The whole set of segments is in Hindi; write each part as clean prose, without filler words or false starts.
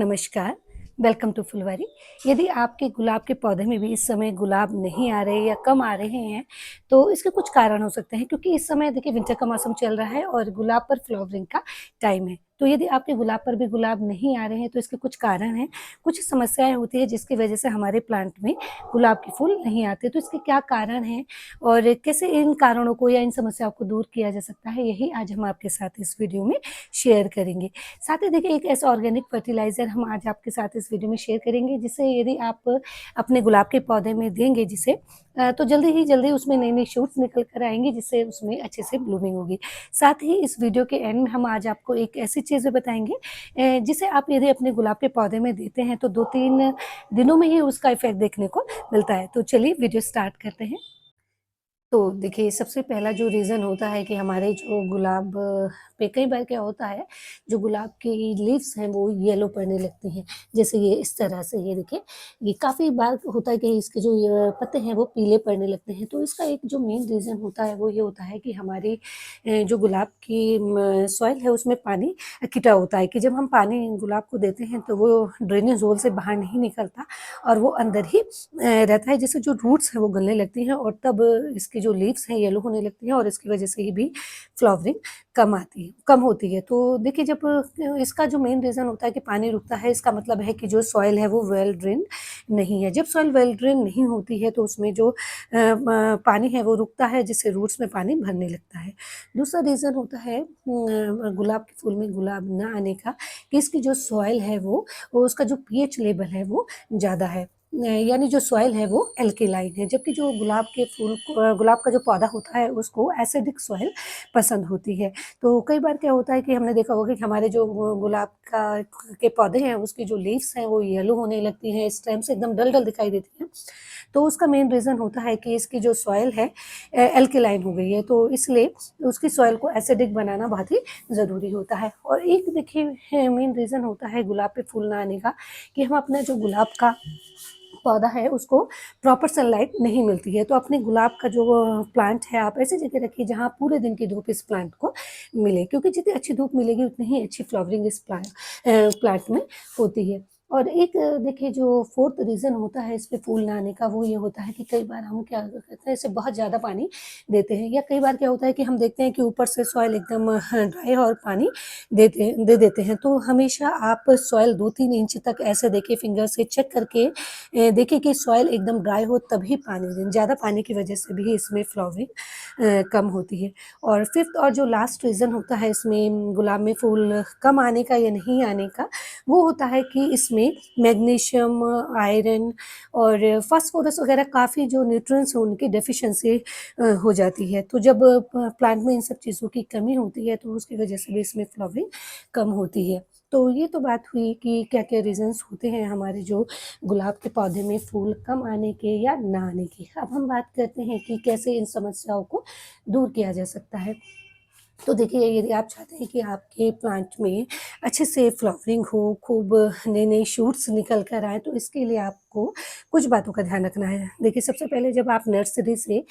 नमस्कार, वेलकम टू फुलवारी। यदि आपके गुलाब के पौधे में भी इस समय गुलाब नहीं आ रहे या कम आ रहे हैं, तो इसके कुछ कारण हो सकते हैं क्योंकि इस समय देखिए विंटर का मौसम चल रहा है और गुलाब पर फ्लावरिंग का टाइम है। तो यदि आपके गुलाब पर भी गुलाब नहीं आ रहे हैं, तो इसके कुछ कारण हैं, कुछ समस्याएँ होती हैं जिसकी वजह से हमारे प्लांट में गुलाब के फूल नहीं आते। तो इसके क्या कारण हैं और कैसे इन कारणों को या इन समस्याओं को दूर किया जा सकता है, यही आज हम आपके साथ इस वीडियो में शेयर करेंगे। साथ ही देखिए एक ऐसा ऑर्गेनिक फर्टिलाइज़र हम आज आपके साथ इस वीडियो में शेयर करेंगे जिसे यदि आप अपने गुलाब के पौधे में देंगे जिसे तो जल्दी उसमें नई-नई शूट्स निकल कर आएँगी जिससे उसमें अच्छे से ब्लूमिंग होगी। साथ ही इस वीडियो के एंड में हम आज आपको एक ऐसी चीज़ भी बताएँगे जिसे आप यदि अपने गुलाब के पौधे में देते हैं तो 2-3 दिनों में ही उसका इफ़ेक्ट देखने को मिलता है। तो चलिए वीडियो स्टार्ट करते हैं। तो देखिए, सबसे पहला जो रीज़न होता है कि हमारे जो गुलाब पे कई बार क्या होता है, जो गुलाब की लीव्स हैं वो येलो पड़ने लगती हैं। जैसे ये इस तरह से ये देखिए, ये काफ़ी बार होता है कि इसके जो ये पत्ते हैं वो पीले पड़ने लगते हैं। तो इसका एक जो मेन रीज़न होता है वो ये होता है कि हमारी जो गुलाब की सॉइल है उसमें पानी इकट्ठा होता है कि जब हम पानी गुलाब को देते हैं तो वो ड्रेनेज होल से बाहर नहीं निकलता और वो अंदर ही रहता है जिससे जो रूट्स हैं वो गलने लगती हैं और तब इसकी जो लीव्स हैं येलो होने लगती हैं और इसकी वजह से ही भी फ्लावरिंग कम होती है। तो देखिए जब इसका जो मेन रीज़न होता है कि पानी रुकता है इसका मतलब है कि जो सॉइल है वो वेल ड्रेन्ड नहीं है। जब सॉइल वेल ड्रेन्ड नहीं होती है तो उसमें जो पानी है वो रुकता है जिससे रूट्स में पानी भरने लगता है। दूसरा रीज़न होता है गुलाब के फूल में गुलाब ना आने का कि इसकी जो सॉइल है वो उसका जो पीएच लेवल है वो ज़्यादा है। यानी जो सॉइल है वो एल्केलाइन है, जबकि जो गुलाब के फूल को गुलाब का जो पौधा होता है उसको एसिडिक सॉइल पसंद होती है। तो कई बार क्या होता है कि हमने देखा होगा कि हमारे जो गुलाब का के पौधे हैं उसकी जो लीव्स हैं वो येलो होने लगती हैं, स्टेम्स एकदम डल-डल दिखाई देती हैं। तो उसका मेन रीज़न होता है कि इसकी जो सॉइल है एल्केलाइन हो गई है, तो इसलिए उसकी सॉइल को एसिडिक बनाना बहुत ही ज़रूरी होता है। और एक देखिए मेन रीज़न होता है गुलाब पे फूल ना आने का कि हम अपना जो गुलाब का पौधा है उसको प्रॉपर सनलाइट नहीं मिलती है। तो अपने गुलाब का जो प्लांट है आप ऐसी जगह रखिए जहाँ पूरे दिन की धूप इस प्लांट को मिले, क्योंकि जितनी अच्छी धूप मिलेगी उतनी ही अच्छी फ्लावरिंग इस प्लांट में होती है। और एक देखिए जो 4th रीज़न होता है इस पे फूल ना आने का वो ये होता है कि कई बार हम क्या करते हैं इसे बहुत ज़्यादा पानी देते हैं, या कई बार क्या होता है कि हम देखते हैं कि ऊपर से सॉइल एकदम ड्राई है और पानी दे देते हैं। तो हमेशा आप सॉइल 2-3 इंच तक ऐसे देखिए फिंगर से चेक करके देखिए कि सॉइल एकदम ड्राई हो तभी पानी दें, ज़्यादा पानी की वजह से भी इसमें फ्लावरिंग कम होती है। और 5th और जो लास्ट रीज़न होता है इसमें गुलाब में फूल कम आने का या नहीं आने का, वो होता है कि इसमें मैग्नीशियम, आयरन और फास्फोरस वगैरह काफ़ी जो न्यूट्रिएंट्स हैं उनकी डेफिशिएंसी हो जाती है। तो जब प्लांट में इन सब चीज़ों की कमी होती है तो उसकी वजह से भी इसमें फ्लावरिंग कम होती है। तो ये तो बात हुई कि क्या-क्या रीज़न्स होते हैं हमारे जो गुलाब के पौधे में फूल कम आने के या ना आने के। अब हम बात करते हैं कि कैसे इन समस्याओं को दूर किया जा सकता है। तो देखिए यदि आप चाहते हैं कि आपके प्लांट में अच्छे से फ्लावरिंग हो, खूब नई-नई शूट्स निकल कर आएँ, तो इसके लिए आपको कुछ बातों का ध्यान रखना है। देखिए सबसे पहले जब आप नर्सरी से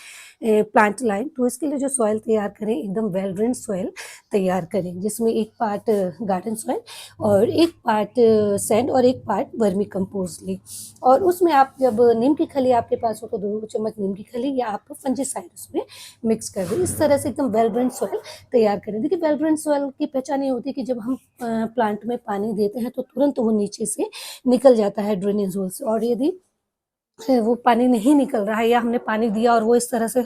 प्लांट लाएँ, तो इसके लिए जो सॉइल तैयार करें एकदम वेल ड्रेन्ड सॉइल तैयार करें, जिसमें एक पार्ट गार्डन सॉइल और एक पार्ट सैंड और एक पार्ट वर्मी कंपोस्ट लें। और उसमें आप जब नीम की खली आपके पास हो तो 2 चम्मच नीम की खली या आप फंजीसाइड उसमें मिक्स कर दें। इस तरह से एकदम वेल ड्रेन्ड सॉइल तैयार करें। देखिए वेल ड्रेन्ड सॉइल की पहचान ये होती है कि जब हम प्लांट में पानी देते हैं तो तुरंत वो नीचे से निकल जाता है ड्रेनेज होल से, और यदि वो पानी नहीं निकल रहा है या हमने पानी दिया और वो इस तरह से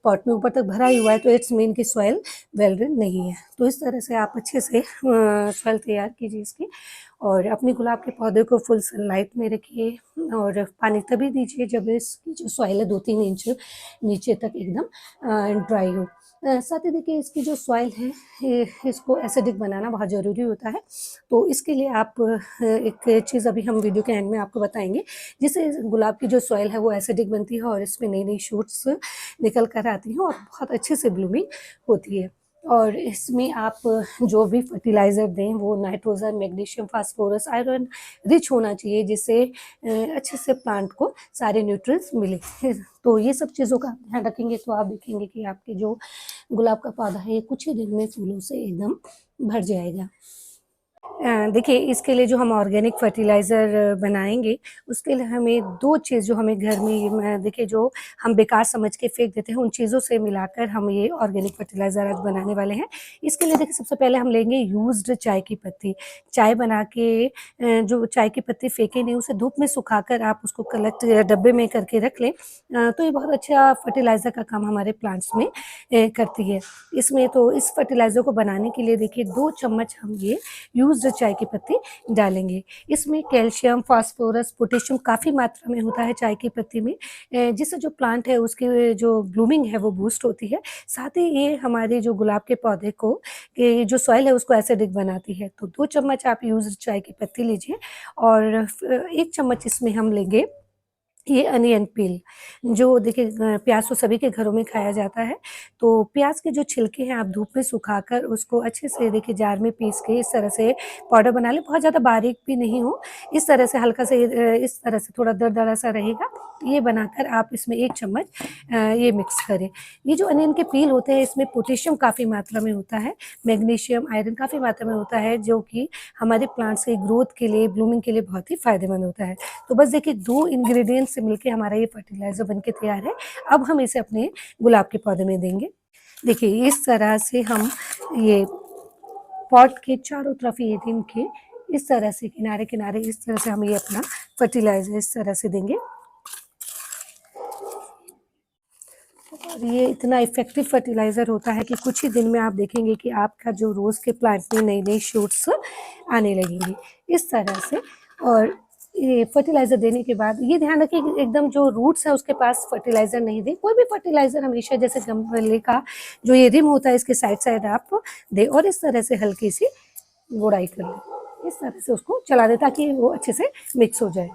पॉट में ऊपर तक भरा ही हुआ है तो इट्स मीन कि सॉइल वेल ड्रेन्ड नहीं है। तो इस तरह से आप अच्छे से सॉइल तैयार कीजिए इसकी और अपने गुलाब के पौधे को फुल सनलाइट में रखिए और पानी तभी दीजिए जब इसकी जो सॉइल है 2-3 इंच नीचे तक एकदम ड्राई हो। साथ ही देखिए इसकी जो सॉइल है इसको एसिडिक बनाना बहुत ज़रूरी होता है। तो इसके लिए आप एक चीज़ अभी हम वीडियो के एंड में आपको बताएँगे, जिससे गुलाब की जो सॉइल है वो एसिडिक बनती है और इसमें नई-नई शूट्स निकल कर आती हैं और बहुत अच्छे से ब्लूमिंग होती है। और इसमें आप जो भी फर्टिलाइज़र दें वो nitrogen, magnesium, phosphorus, iron rich होना चाहिए, जिससे अच्छे से प्लांट को सारे न्यूट्रिएंट्स मिले। तो ये सब चीज़ों का आप ध्यान रखेंगे तो आप देखेंगे कि आपके जो गुलाब का पौधा है ये कुछ ही दिन में फूलों से एकदम भर जाएगा। देखिए, इसके लिए जो हम ऑर्गेनिक फर्टिलाइज़र बनाएँगे, उसके लिए हमें 2 चीज़ जो हमें घर में देखिए जो हम बेकार समझ के फेंक देते हैं, उन चीज़ों से मिलाकर हम ये ऑर्गेनिक फर्टिलाइज़र आज बनाने वाले हैं। इसके लिए देखिए सबसे पहले हम लेंगे यूज़्ड चाय की पत्ती। चाय बना के जो चाय की पत्ती फेंके नहीं, उसे धूप में सुखाकर आप उसको कलेक्ट डब्बे में करके रख लें, तो ये बहुत अच्छा फर्टिलाइज़र का काम हमारे प्लांट्स में करती है। इसमें तो इस फर्टिलाइज़र को बनाने के लिए देखिए 2 चम्मच हम ये यूज्ड चाय की पत्ती डालेंगे। इसमें कैल्शियम, फास्फोरस, पोटेशियम काफ़ी मात्रा में होता है चाय की पत्ती में, जिससे जो प्लांट है उसकी जो ब्लूमिंग है वो बूस्ट होती है। साथ ही ये हमारे जो गुलाब के पौधे को के जो सॉइल है उसको एसिडिक बनाती है। तो 2 चम्मच आप यूज्ड चाय की पत्ती लीजिए और 1 चम्मच इसमें हम लेंगे ये अनियन पील। जो देखिए प्याज़ तो सभी के घरों में खाया जाता है, तो प्याज़ के जो छिलके हैं आप धूप में सुखाकर उसको अच्छे से देखिए जार में पीस के इस तरह से पाउडर बना लें, बहुत ज़्यादा बारीक भी नहीं हो, इस तरह से हल्का से इस तरह से थोड़ा दरदरा सा रहेगा, ये बनाकर आप इसमें 1 चम्मच ये मिक्स करें। ये जो अनियन के पील होते हैं इसमें पोटेशियम काफ़ी मात्रा में होता है, मैग्नीशियम, आयरन काफ़ी मात्रा में होता है, जो कि हमारे प्लांट्स की ग्रोथ के लिए, ब्लूमिंग के लिए बहुत ही फ़ायदेमंद होता है। तो बस देखिए 2 इंग्रीडिएंट्स से मिलके हमारा ये फर्टिलाइज़र बनके तैयार है। अब हम इसे अपने गुलाब के पौधे में देंगे। देखिए इस तरह से हम ये पॉट के चारों तरफ ये रिम के इस तरह से किनारे-किनारे इस तरह से हम ये अपना फर्टिलाइज़र इस तरह से देंगे। और ये इतना इफ़ेक्टिव फर्टिलाइज़र होता है कि कुछ ही दिन में आप देखेंगे कि आपका जो रोज़ के प्लांट में नई-नई शूट्स आने लगेंगी, इस तरह से। और ये फर्टिलाइज़र देने के बाद ये ध्यान रखिए कि एकदम जो रूट्स है उसके पास फर्टिलाइज़र नहीं दें, कोई भी फर्टिलाइज़र हमेशा जैसे गमले का जो ये रिम होता है इसके साइड-साइड आप दें और इस तरह से हल्की-सी गुड़ाई कर लें। इस तरह से उसको चला दें ताकि वो अच्छे से मिक्स हो जाए।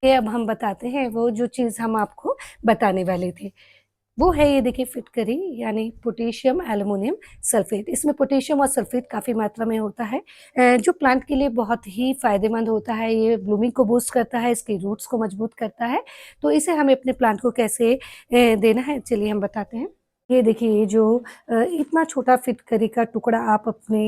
ये अब हम बताते हैं वो जो चीज़ हम आपको बताने वाले थे। वो है ये देखिए फिटकरी यानी पोटेशियम एल्युमिनियम सल्फेट। इसमें पोटेशियम और सल्फेट काफ़ी मात्रा में होता है, जो प्लांट के लिए बहुत ही फ़ायदेमंद होता है। ये ब्लूमिंग को बूस्ट करता है, इसकी रूट्स को मजबूत करता है। तो इसे हमें अपने प्लांट को कैसे देना है चलिए हम बताते हैं। ये देखिए ये जो इतना छोटा फिटकरी का टुकड़ा आप अपने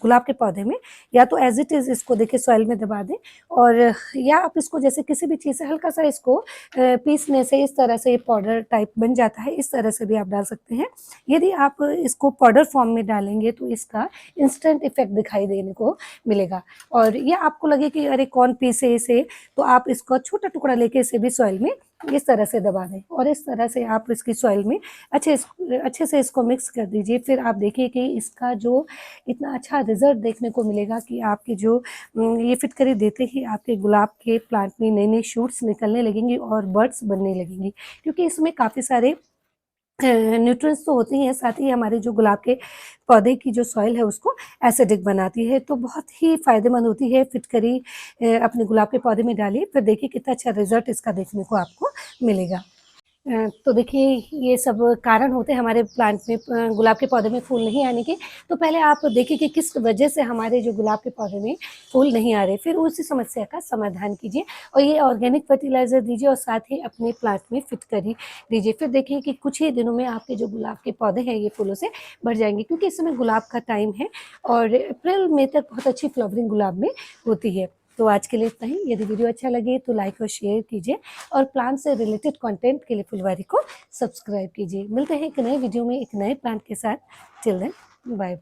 गुलाब के पौधे में या तो एज़ इट इज़ इसको देखिए सॉइल में दबा दें और या आप इसको जैसे किसी भी चीज़ से हल्का-सा इसको पीसने से इस तरह से ये पाउडर टाइप बन जाता है, इस तरह से भी आप डाल सकते हैं। यदि आप इसको पाउडर फॉर्म में डालेंगे तो इसका इंस्टेंट इफ़ेक्ट दिखाई देने को मिलेगा और या आपको लगे कि अरे कौन पीसे इसे, तो आप इसका छोटा टुकड़ा लेके इसे भी सॉइल में इस तरह से दबा दें और इस तरह से आप इसकी सॉइल में अच्छे से इसको मिक्स कर दीजिए। फिर आप देखिए कि इसका जो इतना अच्छा रिज़ल्ट देखने को मिलेगा कि आपकी जो ये फिटकरी देते ही आपके गुलाब के प्लांट में नई-नई शूट्स निकलने लगेंगी और बड्स बनने लगेंगी। क्योंकि इसमें काफ़ी सारे न्यूट्रिएंट्स तो होते ही हैं, साथ ही हमारे जो गुलाब के पौधे की जो सॉइल है उसको एसिडिक बनाती है। तो बहुत ही फ़ायदेमंद होती है फिटकरी, अपने गुलाब के पौधे में डालिए, फिर देखिए कितना अच्छा रिज़ल्ट इसका देखने को आपको मिलेगा। तो देखिए ये सब कारण होते हैं हमारे प्लांट में गुलाब के पौधे में फूल नहीं आने के। तो पहले आप देखिए कि किस वजह से हमारे जो गुलाब के पौधे में फूल नहीं आ रहे, फिर उसी समस्या का समाधान कीजिए और ये ऑर्गेनिक फर्टिलाइज़र दीजिए और साथ ही अपने प्लांट में फिटकरी दीजिए। फिर देखिए कि कुछ ही दिनों में आपके जो गुलाब के पौधे हैं ये फूलों से भर जाएँगे, क्योंकि इस समय गुलाब का टाइम है और अप्रैल मई तक बहुत अच्छी फ्लावरिंग गुलाब में होती है। तो आज के लिए इतना ही। यदि वीडियो अच्छा लगे तो लाइक और शेयर कीजिए और प्लांट से रिलेटेड कंटेंट के लिए फुलवारी को सब्सक्राइब कीजिए। मिलते हैं एक नए वीडियो में एक नए प्लांट के साथ। Till then bye.